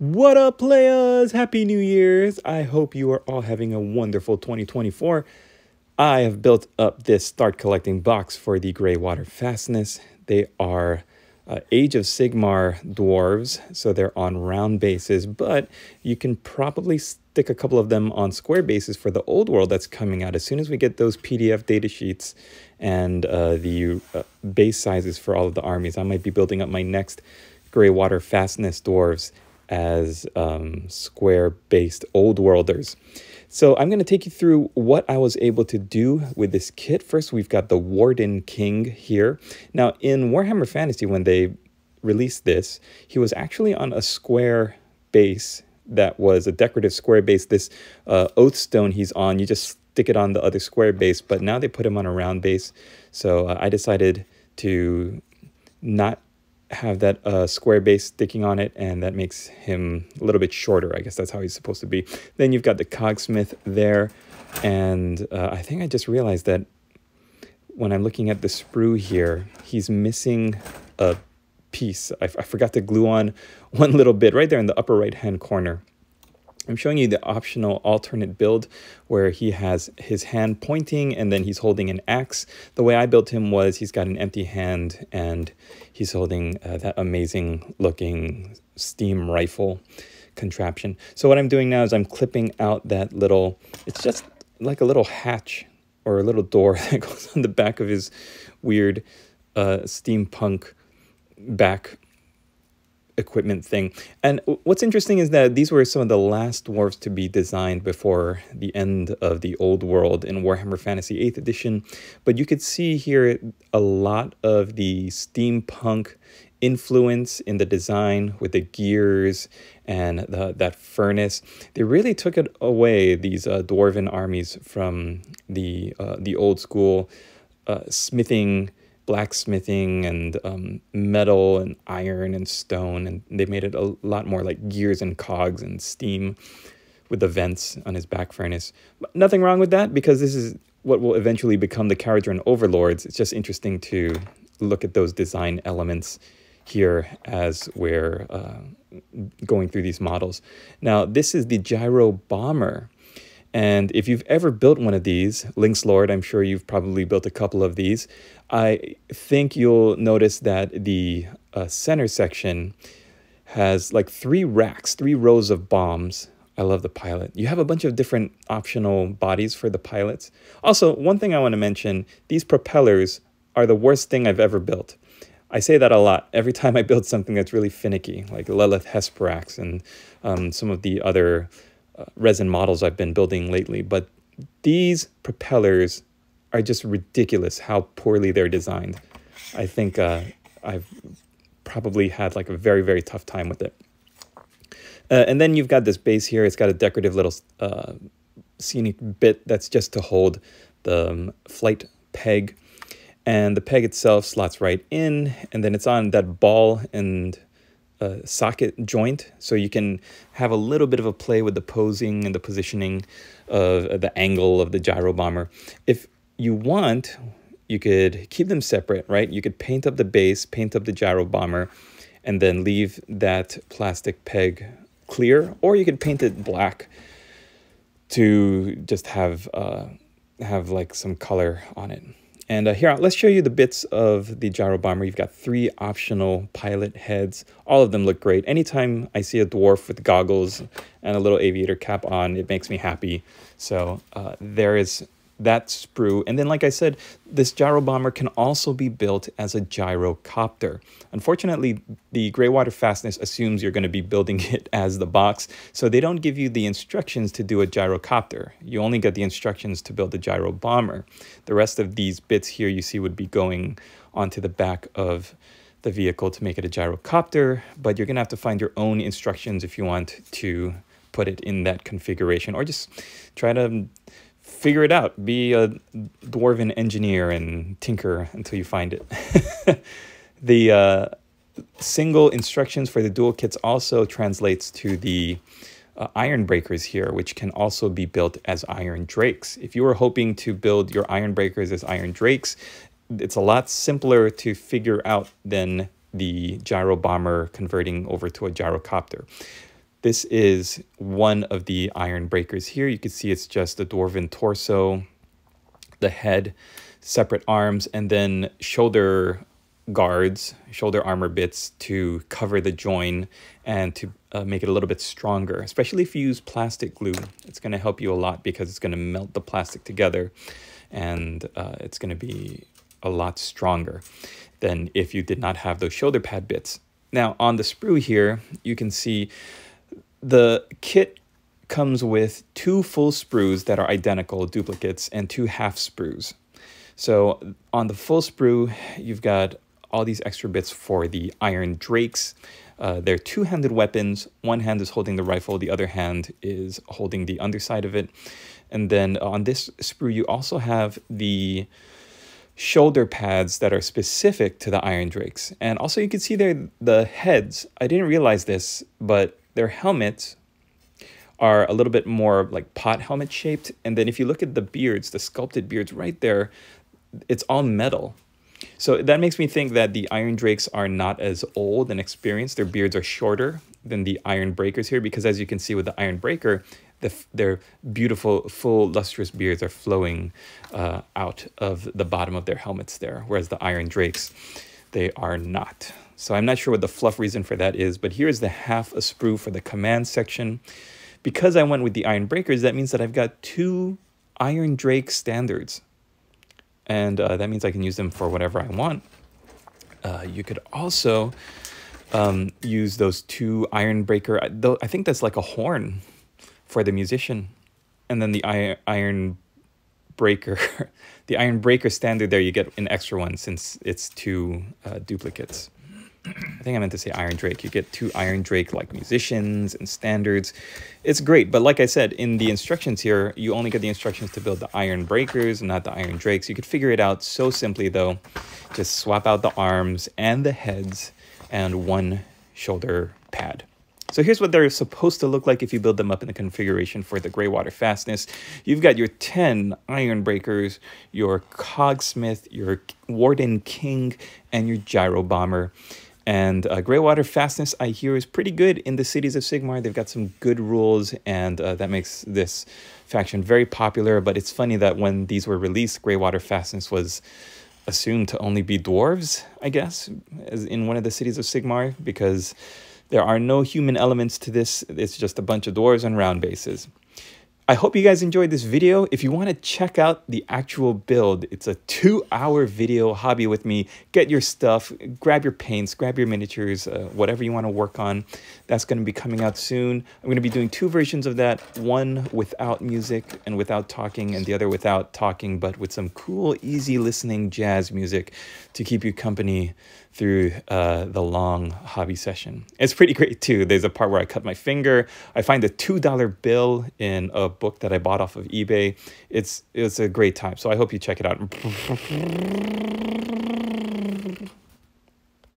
What up, players? Happy New Year's! I hope you are all having a wonderful 2024. I have built up this start collecting box for the Greywater Fastness. They are Age of Sigmar dwarves, so they're on round bases, but you can probably stick a couple of them on square bases for the old world that's coming out. As soon as we get those PDF data sheets and the base sizes for all of the armies, I might be building up my next Greywater Fastness dwarves as square-based old worlders. So I'm going to take you through what I was able to do with this kit. First, we've got the Warden King here. Now, in Warhammer Fantasy, when they released this, he was actually on a square base that was a decorative square base. This oath stone he's on, you just stick it on the other square base, but now they put him on a round base. So I decided to not have that square base sticking on it, and that makes him a little bit shorter. I guess that's how he's supposed to be. Then you've got the cogsmith there, and I think I just realized that when I'm looking at the sprue here, he's missing a piece. I forgot to glue on one little bit right there in the upper right hand corner. I'm showing you the optional alternate build where he has his hand pointing and then he's holding an axe. The way I built him was he's got an empty hand and he's holding that amazing looking steam rifle contraption. So what I'm doing now is I'm clipping out that little, it's just like a little hatch or a little door that goes on the back of his weird steampunk back equipment thing. And what's interesting is that these were some of the last dwarves to be designed before the end of the old world in Warhammer Fantasy 8th edition. But you could see here a lot of the steampunk influence in the design with the gears and that furnace. They really took it away, these dwarven armies, from the old school blacksmithing and metal and iron and stone, and they made it a lot more like gears and cogs and steam with the vents on his back furnace. But nothing wrong with that, because this is what will eventually become the Caradhran Overlords. It's just interesting to look at those design elements here as we're going through these models. Now, this is the Gyro Bomber. And if you've ever built one of these, Lynx Lord, I'm sure you've probably built a couple of these. I think you'll notice that the center section has like 3 racks, 3 rows of bombs. I love the pilot. You have a bunch of different optional bodies for the pilots. Also, one thing I want to mention, these propellers are the worst thing I've ever built. I say that a lot every time I build something that's really finicky, like Lilith Hesperax and some of the other resin models I've been building lately. But these propellers are just ridiculous how poorly they're designed. I think I've probably had like a very, very tough time with it. And then you've got this base here. It's got a decorative little scenic bit that's just to hold the flight peg. And the peg itself slots right in, and then it's on that ball and socket joint, so you can have a little bit of a play with the posing and the positioning of the angle of the gyro bomber. If you want, you could keep them separate, right? You could paint up the base, paint up the gyro bomber, and then leave that plastic peg clear, or you could paint it black to just have like some color on it. And here, let's show you the bits of the gyro bomber. You've got 3 optional pilot heads. All of them look great. Anytime I see a dwarf with goggles and a little aviator cap on, it makes me happy. So there is that sprue. And then, like I said, this gyro bomber can also be built as a gyrocopter. Unfortunately, the Greywater Fastness assumes you're going to be building it as the box, so they don't give you the instructions to do a gyrocopter. You only get the instructions to build a gyro bomber. The rest of these bits here you see would be going onto the back of the vehicle to make it a gyrocopter, but you're going to have to find your own instructions if you want to put it in that configuration, or just try to figure it out. Be a dwarven engineer and tinker until you find it. The single instructions for the dual kits also translates to the iron breakers here, which can also be built as iron drakes. If you were hoping to build your iron breakers as iron drakes, it's a lot simpler to figure out than the gyro bomber converting over to a gyrocopter. This is one of the iron breakers here. You can see it's just the dwarven torso, the head, separate arms, and then shoulder guards, shoulder armor bits to cover the join and to make it a little bit stronger, especially if you use plastic glue. It's going to help you a lot because it's going to melt the plastic together, and it's going to be a lot stronger than if you did not have those shoulder pad bits. Now on the sprue here, you can see the kit comes with 2 full sprues that are identical duplicates and 2 half sprues. So on the full sprue, you've got all these extra bits for the iron drakes. They're 2-handed weapons. One hand is holding the rifle, the other hand is holding the underside of it. And then on this sprue, you also have the shoulder pads that are specific to the iron drakes. And also you can see there the heads. I didn't realize this, but their helmets are a little bit more like pot helmet shaped. And then if you look at the beards, the sculpted beards right there, it's all metal. So that makes me think that the iron drakes are not as old and experienced. Their beards are shorter than the iron breakers here, because as you can see with the iron breaker, their beautiful, full, lustrous beards are flowing out of the bottom of their helmets there, whereas the iron drakes, they are not. So I'm not sure what the fluff reason for that is, but here's the half a sprue for the command section. Because I went with the iron breakers, that means that I've got 2 iron drake standards. And that means I can use them for whatever I want. You could also use those 2 iron breaker. I think that's like a horn for the musician. And then the iron breaker, the iron breaker standard there, you get an extra one since it's 2 duplicates. I think I meant to say iron drake. You get 2 iron drake like musicians and standards. It's great, but like I said, in the instructions here, you only get the instructions to build the iron breakers and not the iron drakes. You could figure it out so simply though. Just swap out the arms and the heads and 1 shoulder pad. So here's what they're supposed to look like if you build them up in the configuration for the Greywater Fastness. You've got your 10 iron breakers, your cogsmith, your warden king, and your gyro bomber. And Greywater Fastness, I hear, is pretty good in the cities of Sigmar. They've got some good rules, and that makes this faction very popular. But it's funny that when these were released, Greywater Fastness was assumed to only be dwarves, I guess, as in one of the cities of Sigmar, because there are no human elements to this. It's just a bunch of dwarves on round bases. I hope you guys enjoyed this video. If you want to check out the actual build, it's a 2-hour video hobby with me. Get your stuff, grab your paints, grab your miniatures, whatever you want to work on. That's going to be coming out soon. I'm going to be doing 2 versions of that, one without music and without talking, and the other without talking, but with some cool, easy listening jazz music to keep you company through the long hobby session. It's pretty great too. There's a part where I cut my finger. I find a $2 bill in a book that I bought off of eBay. It's a great time. So I hope you check it out.